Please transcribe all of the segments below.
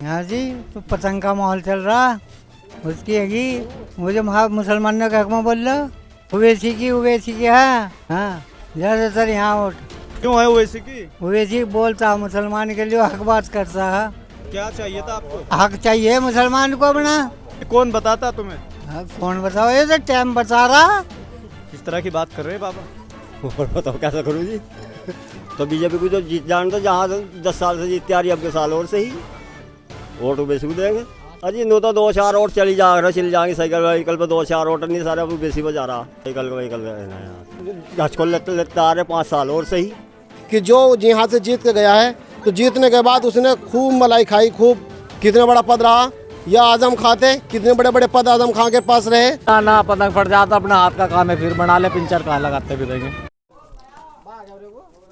हाँ जी, तो पतंग का माहौल चल रहा उसकी है कि मुझे मुसलमानों के हक में बोल रहा उवैसी की हाँ ज़्यादातर यहाँ वोट क्यों है ओवैसी की? उवैसी बोलता मुसलमान के लिए हक बात करता है। क्या चाहिए था आपको? हक चाहिए मुसलमान को अपना। कौन बताता तुम्हें? कौन बताओ, ये तो टाइम बता रहा। किस तरह की बात कर रहे हैं बाबा? और बताओ कैसा करूँ जी। तो बीजेपी को तो जीत जान तो जहाँ 10 साल से जीतती आ रही है, अब के साल और से ही वोट बेसी को देंगे। अजी नो तो 2-4 और चली जाएंगे साइकिल वाइकल पे 2-4 वोट नहीं सारे, अब बेसी बजा रहा साइकिल वाइकल को लेते आ रहे 5 साल और से ही। कि जो यहाँ से जीत के गया है तो जीतने के बाद उसने खूब मलाई खाई, खूब कितना बड़ा पद रहा या आजम खाते कितने बड़े बड़े पद आजम खां के पास रहे। ना पतंग फट जाता, अपना हाथ का काम है, फिर बना ले पिंचर कहाँ लगाते फिरेंगे।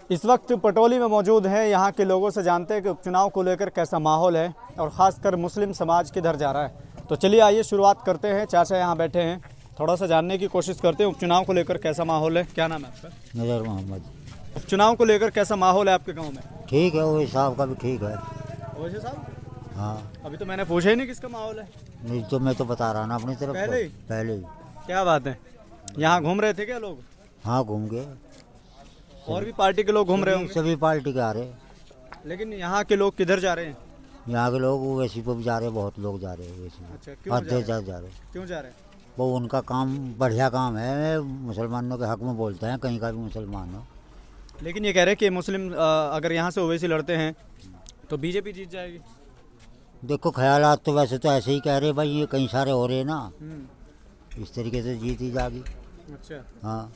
इस वक्त पटोली में मौजूद हैं। यहाँ के लोगों से जानते हैं कि उपचुनाव को लेकर कैसा माहौल है और ख़ासकर मुस्लिम समाज किधर जा रहा है। तो चलिए आइए शुरुआत करते हैं। चाचा यहाँ बैठे हैं, थोड़ा सा जानने की कोशिश करते हैं उपचुनाव को लेकर कैसा माहौल है। क्या नाम है आपका? नजर मोहम्मद। उपचुनाव को लेकर कैसा माहौल है आपके गाँव में? ठीक है, वो साहब का भी ठीक है। वैसे साहब हाँ, अभी तो मैंने पूछा ही नहीं किसका माहौल है। नहीं तो मैं तो बता रहा ना अपनी तरफ पहले ही। क्या बात है, यहाँ घूम रहे थे क्या लोग? हाँ घूम गए, और भी पार्टी के लोग घूम रहे होंगे। सभी पार्टी के आ रहे। लेकिन यहाँ के लोग किधर जा रहे हैं? यहाँ के लोग वैसी पे भी जा रहे, बहुत लोग जा रहे हैं वैसी। अच्छा, क्यों जा रहे जा रहे? क्यों जा रहे हैं? वो उनका काम बढ़िया काम है, मुसलमानों के हक में बोलते हैं, कहीं का भी मुसलमान हो। लेकिन ये कह रहे हैं कि मुस्लिम अगर यहाँ से ओवैसी लड़ते हैं तो बीजेपी जीत जाएगी। देखो ख्यालात तो वैसे तो ऐसे ही कह रहे भाई, ये कई सारे हो रहे ना, इस तरीके से जीत ही जाएगी। अच्छा, हाँ,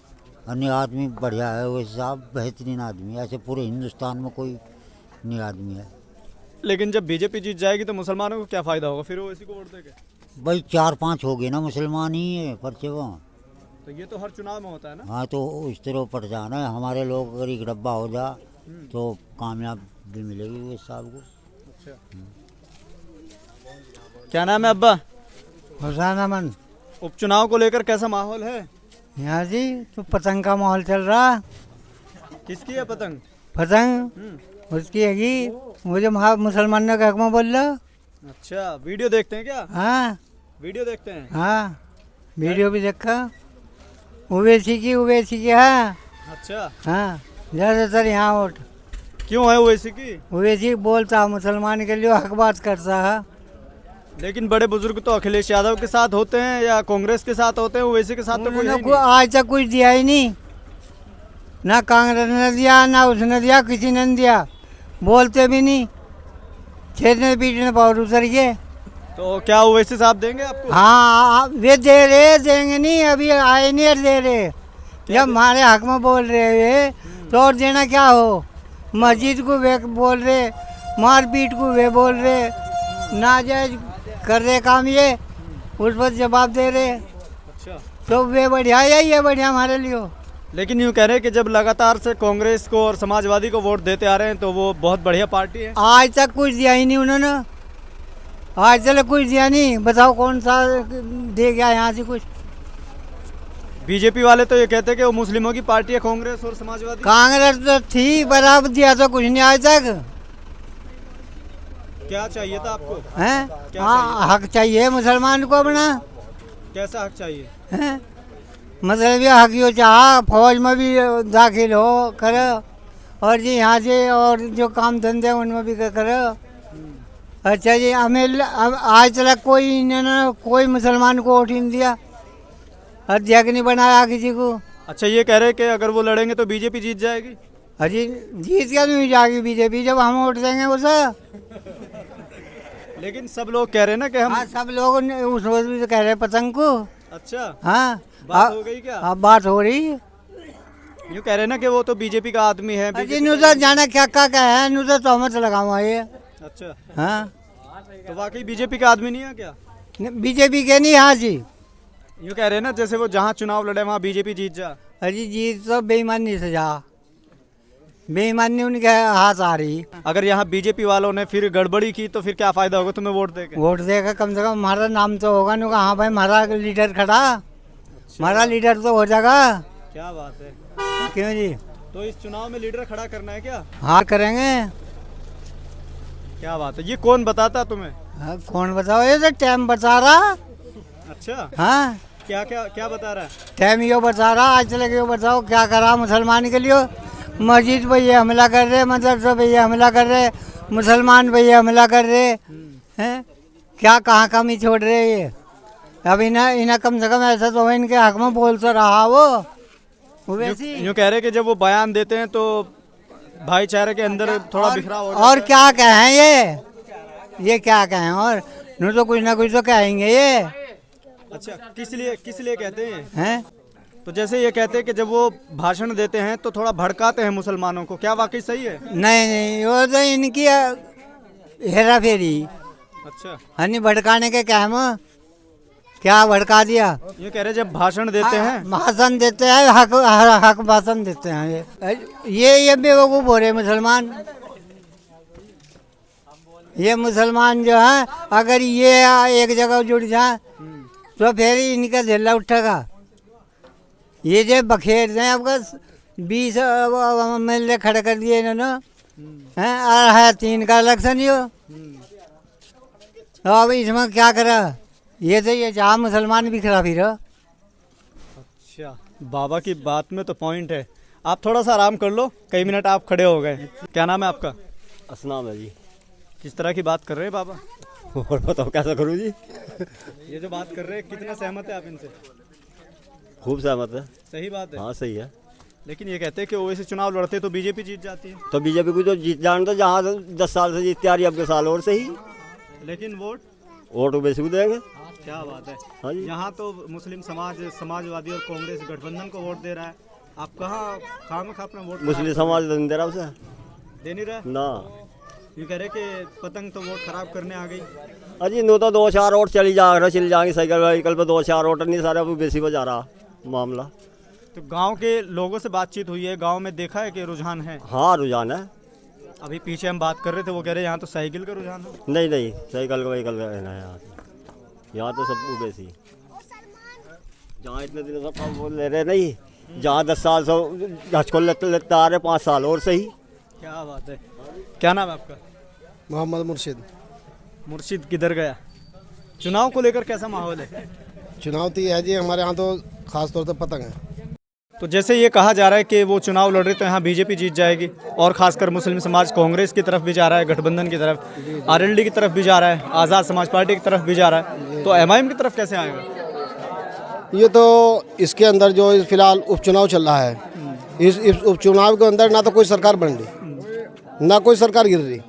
अन्य आदमी बढ़िया है वैसे साहब, बेहतरीन आदमी है, ऐसे पूरे हिंदुस्तान में कोई नहीं आदमी है। लेकिन जब बीजेपी जीत जाएगी तो मुसलमानों को क्या फ़ायदा होगा? फिर ओवैसी को वोट देंगे। भाई 4-5 हो गए ना मुसलमान ही है पर्चे वहाँ। तो ये तो हर चुनाव में होता है ना। हाँ, तो इस तरह पट जाना है। हमारे लोग अगर एक डब्बा हो जा तो कामयाबी मिलेगी इस साहब को। अच्छा, क्या नाम है अब्बा? हुसैन अमन। उपचुनाव को लेकर कैसा माहौल है? यहाँ जी, तो पतंग का माहौल चल रहा। किसकी है पतंग? पतंग उसकी है कि मुझे मुसलमानों के हक में बोल रहा। अच्छा, वीडियो देखते हैं क्या? हाँ वीडियो देखते हैं। हाँ, वीडियो भी देखा। उवैसी की हाँ। अच्छा, हाँ ज़्यादातर यहाँ वोट। क्यों है ओवैसी की? उवैसी बोलता मुसलमान के लिए हक बात करता है। लेकिन बड़े बुजुर्ग तो अखिलेश यादव के साथ होते हैं या कांग्रेस के साथ होते हैं, ओवैसी के साथ तो कोई नहीं। आज तक कुछ दिया ही नहीं, ना कांग्रेस ने दिया ना उसने दिया, किसी ने दिया, बोलते भी नहीं, छेड़ने पीटने पावर उतर गए। तो क्या ओवैसी साहब देंगे आपको? हाँ वे दे रहे, देंगे नहीं, अभी आए नहीं और दे रहे। जब हमारे हक में बोल रहे वे तो और देना क्या हो। मस्जिद को वे बोल रहे, मारपीट को वे बोल रहे, नाजायज कर रहे काम, ये उस पर जवाब दे रहे। अच्छा, तो वे बढ़िया, यही है बढ़िया हमारे लिए। लेकिन यूँ कह रहे हैं कि जब लगातार से कांग्रेस को और समाजवादी को वोट देते आ रहे हैं तो वो बहुत बढ़िया पार्टी है। आज तक कुछ दिया ही नहीं उन्होंने, आज तक कुछ दिया नहीं। बताओ कौन सा दे गया यहाँ से कुछ। बीजेपी वाले तो ये कहते हैं कि वो मुस्लिमों की पार्टी है कांग्रेस और समाजवादी। कांग्रेस तो थी बराबर, दिया तो कुछ नहीं आज तक। क्या चाहिए था आपको? हैं? क्या हाँ, हक चाहिए मुसलमान को अपना। कैसा हक चाहिए? हैं? मतलब ये हक यो चाह फौज में भी दाखिल हो करो, और जी यहाँ से और जो काम धंधे उनमें भी करो। अच्छा जी, हमें आज तक कोई इन्होंने कोई मुसलमान को वोट नहीं दिया, अध्यक्ष नहीं बनाया किसी को। अच्छा, ये कह रहे हैं कि अगर वो लड़ेंगे तो बीजेपी जीत जाएगी। अजी जीत क्या नहीं जाएगी बीजेपी, जब हम वोट देंगे उसे। लेकिन सब लोग कह रहे हैं ना कि हम। हाँ, सब लोग उस रोज भी तो कह रहे हैं पतंग को। अच्छा, हाँ, बात हो गई क्या? अब बात हो रही। यूँ कह रहे हैं ना कि वो तो बीजेपी का आदमी है। अजी नुजा जाना क्या है, नुजा तो हम लगाऊंगा ये। अच्छा, हाँ, तो वाकई बीजेपी का आदमी नहीं है क्या? बीजेपी के नहीं। हाँ जी, यूँ कह रहे हैं ना जैसे वो जहाँ चुनाव लड़े वहाँ बीजेपी जीत जा। अजी जीत तो बेईमानी से जा, बेईमानी उनके हाथ आ रही। अगर यहाँ बीजेपी वालों ने फिर गड़बड़ी की तो फिर क्या फायदा होगा तुम्हें वोट देके? वोट देकर कम से कम हमारा नाम तो होगा ना, हाँ भाई हमारा लीडर खड़ा, हमारा लीडर तो हो जाएगा। क्या बात है। क्यों जी? तो इस चुनाव में लीडर खड़ा करना है क्या? हाँ करेंगे। क्या बात है, ये कौन बताता तुम्हें? हाँ, कौन बताओ, ये तो टाइम बता रहा। अच्छा, हाँ, क्या क्या क्या बता रहा है? टाइम यो बता रहा, आज तक यो बताओ क्या करा मुसलमान के लिए। मस्जिद पे ये हमला कर रहे, मदरसा पे ये हमला कर रहे, मुसलमान पे ये हमला कर रहे हैं। क्या कहाँ कमी छोड़ रहे ये। अब इन्हें कम से कम ऐसा तो है इनके हक में बोल तो रहा वो वैसी। यूँ कह रहे कि जब वो बयान देते हैं तो भाईचारे के अंदर थोड़ा बिखराव हो जाता और क्या कहें ये क्या कहें, और नो तो कुछ ना कुछ तो कहेंगे ये। अच्छा, किस लिए कहते हैं? तो जैसे ये कहते हैं कि जब वो भाषण देते हैं तो थोड़ा भड़काते हैं मुसलमानों को, क्या वाकई सही है? नहीं, वो तो इनकी हेरा फेरी। अच्छा, हनी भड़काने के क्या हम, क्या भड़का दिया। ये कह रहे जब भाषण देते हैं, भाषण देते हैं, हक भाषण देते हैं। ये बेवकूफ़ हो रहे मुसलमान। ये मुसलमान जो है, अगर ये एक जगह जुड़ जाए तो फिर इनका झेला उठेगा। ये जो बखेर दें आपका 20 MLA खड़े कर दिए इन्होंने हैं, और है 3 का इलेक्शन यो। तो अब इसमें क्या करा, ये तो ये जहाँ मुसलमान भी खिला फिर। अच्छा, बाबा की बात में तो पॉइंट है। आप थोड़ा सा आराम कर लो, कई मिनट आप खड़े हो गए। क्या नाम है आपका? असनाम है जी। किस तरह की बात कर रहे हैं बाबा? और बताओ कैसा करूँ जी। ये जो बात कर रहे हैं, कितना सहमत है आप इनसे? खूब सहमत है। सही बात है। हाँ सही है। लेकिन ये कहते हैं कि ओवैसी चुनाव लड़ते तो बीजेपी जीत जाती है। तो बीजेपी को तो जीत जाने, तो जहाँ 10 साल से जीतती आ रही है, अब के साल और सही। लेकिन वोट ओवैसी को देंगे। क्या बात है। हाँ जी। यहाँ तो मुस्लिम समाजवादी और कांग्रेस गठबंधन को वोट दे रहा है, आप कहाँ में अपना वोट मुस्लिम समाज नहीं दे रहा उसे, दे नहीं रहा? ना। ये कह रहे कि पतंग तो वोट खराब करने आ गई। अजी नो तो 2-4 वोट चली जाएंगे साइकिल वाइकल पे, 2-4 वोट नहीं सारे, अब बेसी बजा रहा मामला। तो गांव के लोगों से बातचीत हुई है, गांव में देखा है कि रुझान है? हाँ रुझान है। अभी पीछे हम बात कर रहे थे, वो कह रहे हैं यहाँ तो साइकिल का रुझान है। नहीं साइकिल का वाइकल का रहना है यहाँ तो सब बेसी। जहाँ इतने दिनों से बोल ले रहे नहीं, जहाँ 10 साल से हचको लेते आ रहे, 5 साल और सही। क्या बात है। क्या नाम है आपका? मोहम्मद मुर्शिद किधर गया? चुनाव को लेकर कैसा माहौल है? चुनाव तो ये है जी, हमारे यहाँ तो खास तौर पर पतंग है। तो जैसे ये कहा जा रहा है कि वो चुनाव लड़ रहे तो यहाँ बीजेपी जीत जाएगी, और खासकर मुस्लिम समाज कांग्रेस की तरफ भी जा रहा है, गठबंधन की तरफ, आरएलडी की तरफ भी जा रहा है, आज़ाद समाज पार्टी की तरफ भी जा रहा है, तो एमआईएम की तरफ कैसे आएगा? ये तो इसके अंदर जो फिलहाल उपचुनाव चल रहा है, इस उपचुनाव के अंदर ना तो कोई सरकार बन रही, ना कोई सरकार गिर रही।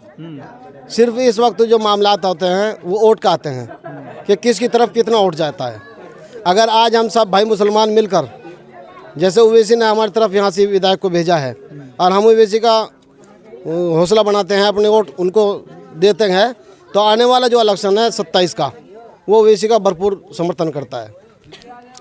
सिर्फ इस वक्त जो मामलात होते हैं वो वोट का आते हैं कि किसकी तरफ कितना वोट जाता है। अगर आज हम सब भाई मुसलमान मिलकर, जैसे ओवैसी ने हमारी तरफ यहाँ से विधायक को भेजा है, और हम ओवैसी का हौसला बनाते हैं, अपने वोट उनको देते हैं, तो आने वाला जो इलेक्शन है 27 का, वो ओवैसी का भरपूर समर्थन करता है।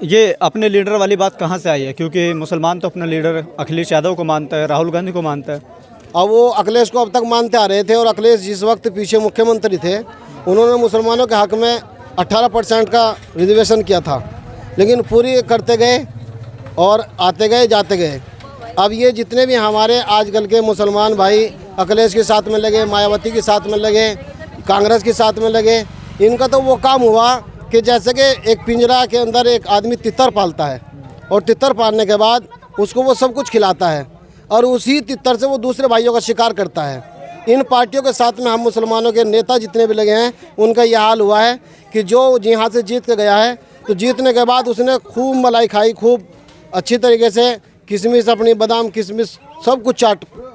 ये अपने लीडर वाली बात कहाँ से आई है? क्योंकि मुसलमान तो अपना लीडर अखिलेश यादव को मानता है, राहुल गांधी को मानता है। अब वो अखिलेश को अब तक मानते आ रहे थे, और अखिलेश जिस वक्त पीछे मुख्यमंत्री थे, उन्होंने मुसलमानों के हक में 18% का रिजर्वेशन किया था, लेकिन पूरी करते गए और आते गए जाते गए। अब ये जितने भी हमारे आजकल के मुसलमान भाई अखिलेश के साथ में लगे, मायावती के साथ में लगे, कांग्रेस के साथ में लगे, इनका तो वो काम हुआ कि जैसे कि एक पिंजरा के अंदर एक आदमी तितर पालता है, और तितर पालने के बाद उसको वो सब कुछ खिलाता है, और उसी तितर से वो दूसरे भाइयों का शिकार करता है। इन पार्टियों के साथ में हम मुसलमानों के नेता जितने भी लगे हैं, उनका यह हाल हुआ है कि जो यहाँ से जीत के गया है, तो जीतने के बाद उसने खूब मलाई खाई, खूब अच्छी तरीके से किशमिश, अपनी बादाम किशमिश सब कुछ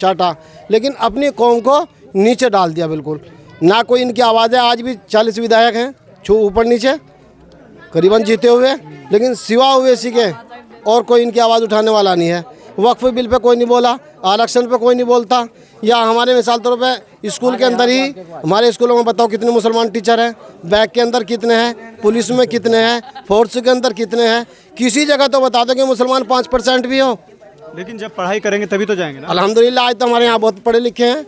चाटा, लेकिन अपनी कौम को नीचे डाल दिया बिल्कुल। ना कोई इनकी आवाज़ें, आज भी 40 विधायक हैं ऊपर नीचे करीबन जीते हुए, लेकिन सिवा ओवैसी के और कोई इनकी आवाज़ उठाने वाला नहीं है। वक्फ बिल पे कोई नहीं बोला, आरक्षण पे कोई नहीं बोलता, या हमारे मिसाल तौर पे स्कूल के अंदर ही, हमारे स्कूलों में बताओ कितने मुसलमान टीचर हैं, बैग के अंदर कितने हैं, पुलिस में कितने हैं, फोर्स के अंदर कितने हैं, किसी जगह तो बता दो कि मुसलमान 5% भी हो। लेकिन जब पढ़ाई करेंगे तभी तो जाएंगे ना। अल्हम्दुलिल्लाह आज तो हमारे यहाँ बहुत पढ़े लिखे हैं।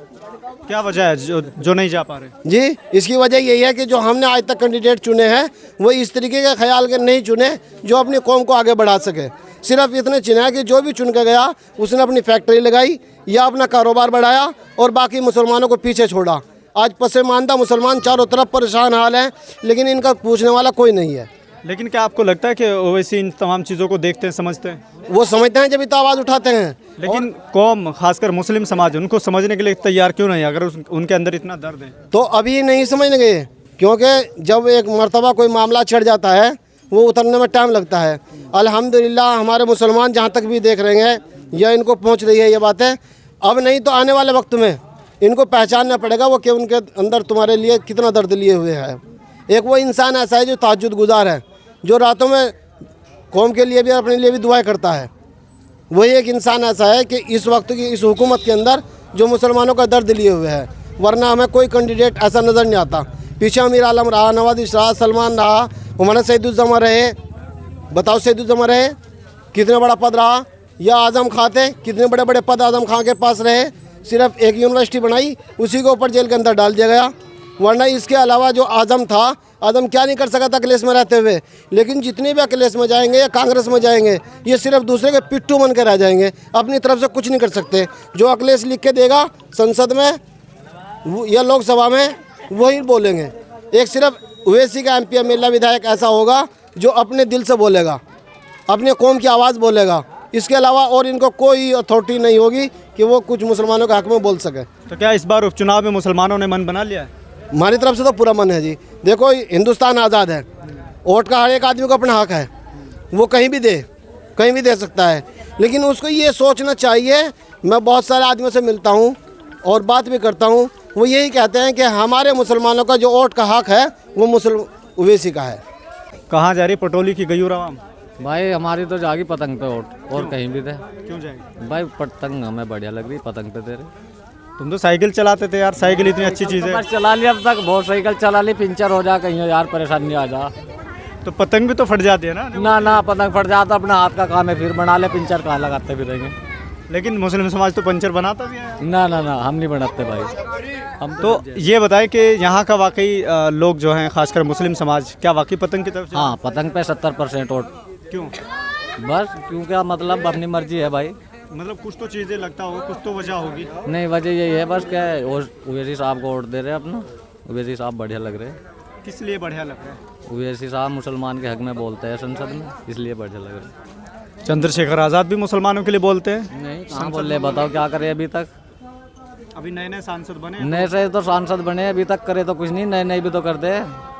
क्या वजह है जो नहीं जा पा रहे? जी, इसकी वजह यही है कि जो हमने आज तक कैंडिडेट चुने हैं, वो इस तरीके के ख्याल के नहीं चुने जो अपनी कौम को आगे बढ़ा सके। सिर्फ इतने चुना कि जो भी चुन के गया उसने अपनी फैक्ट्री लगाई या अपना कारोबार बढ़ाया, और बाकी मुसलमानों को पीछे छोड़ा। आज पसमानदा मुसलमान चारों तरफ परेशान हाल हैं, लेकिन इनका पूछने वाला कोई नहीं है। लेकिन क्या आपको लगता है कि ओवैसी इन तमाम चीज़ों को देखते हैं, समझते हैं? वो समझते हैं जब तो आवाज़ उठाते हैं। लेकिन कौम, खासकर मुस्लिम समाज, उनको समझने के लिए तैयार क्यों नहीं, अगर उनके अंदर इतना दर्द है? तो अभी नहीं समझेंगे, क्योंकि जब एक मर्तबा कोई मामला चढ़ जाता है वो उतरने में टाइम लगता है। अल्हम्दुलिल्लाह हमारे मुसलमान जहाँ तक भी देख रहे हैं या इनको पहुँच रही है ये बातें, अब नहीं तो आने वाले वक्त में इनको पहचानना पड़ेगा वो कि उनके अंदर तुम्हारे लिए कितना दर्द लिए हुए है। एक वो इंसान ऐसा है जो तहज्जुद गुजार है, जो रातों में कौम के लिए भी अपने लिए भी दुआएं करता है। वही एक इंसान ऐसा है कि इस वक्त की इस हुकूमत के अंदर जो मुसलमानों का दर्द लिए हुए है, वरना हमें कोई कैंडिडेट ऐसा नज़र नहीं आता। पीछे अमीर आलम रहा, नवाज रहा, सलमान रहा, हमारा सैदुज्जमा रहे। बताओ सैदुज्जमा रहे कितने बड़ा पद रहा, या आजम खां थे कितने बड़े बड़े पद आजम खां के पास रहे। सिर्फ एक यूनिवर्सिटी बनाई, उसी के ऊपर जेल के अंदर डाल दिया गया। वरना इसके अलावा जो आजम था, आजम क्या नहीं कर सका था अखिलेश में रहते हुए। लेकिन जितने भी अखिलेश में जाएंगे या कांग्रेस में जाएंगे, ये सिर्फ दूसरे के पिट्ठू बन के रह जाएंगे, अपनी तरफ से कुछ नहीं कर सकते। जो अखिलेश लिख के देगा संसद में या लोकसभा में वही बोलेंगे। एक सिर्फ ओवैसी का MP एमएलए विधायक ऐसा होगा जो अपने दिल से बोलेगा, अपने कौम की आवाज़ बोलेगा। इसके अलावा और इनको कोई अथॉरिटी नहीं होगी कि वो कुछ मुसलमानों के हक में बोल सके। तो क्या इस बार उपचुनाव में मुसलमानों ने मन बना लिया है? हमारी तरफ से तो पूरा मन है जी। देखो हिंदुस्तान आज़ाद है, वोट का हर एक आदमी को अपना हक है, वो कहीं भी दे सकता है। लेकिन उसको ये सोचना चाहिए, मैं बहुत सारे आदमियों से मिलता हूँ और बात भी करता हूँ, वो यही कहते हैं कि हमारे मुसलमानों का जो वोट का हक है वो ओवैसी का है। कहाँ जा रही पटोली की गयूर आवाम? भाई हमारी तो जागी पतंग पे वोट, और कहीं भी दे। क्यों जाएगी? भाई पतंग हमें बढ़िया लग रही, पतंग पे दे रहे। तुम तो साइकिल चलाते थे यार, साइकिल इतनी अच्छी चीज़ है। बस चला लिया, अब तक बहुत साइकिल चला ली, पंचर हो जा कहीं यार, परेशानी आ जा। तो पतंग भी तो फट जाती है ना? ना पतंग फट जाता, अपना हाथ का काम है, फिर बना ले, पंचर कहाँ लगाते फिरेंगे। लेकिन मुस्लिम समाज तो पंचर बनाता भी है। ना हम नहीं बनाते भाई। हम तो ये बताएं कि यहाँ का वाकई लोग जो हैं, खासकर मुस्लिम समाज, क्या वाकई पतंग की तरफ से? हाँ, पतंग पे 70% वोट। क्यों? बस क्योंकि मतलब अपनी मर्जी है भाई। मतलब कुछ तो चीज़ें लगता होगा, कुछ तो वजह होगी। नहीं, वजह यही है बस, क्या ओवैसी साहब को वोट दे रहे हैं अपना। ओवैसी साहब बढ़िया लग रहे हैं। किस लिए बढ़िया लग रहा है? ओवैसी साहब मुसलमान के हक में बोलते हैं संसद में, इसलिए बढ़िया लग रहे हैं। चंद्रशेखर आज़ाद भी मुसलमानों के लिए बोलते हैं। नहीं, कहाँ बोल रहे, बताओ क्या करे अभी तक। अभी नए सांसद बने। नए से तो सांसद बने, अभी तक करे तो कुछ नहीं, नए भी तो करते हैं।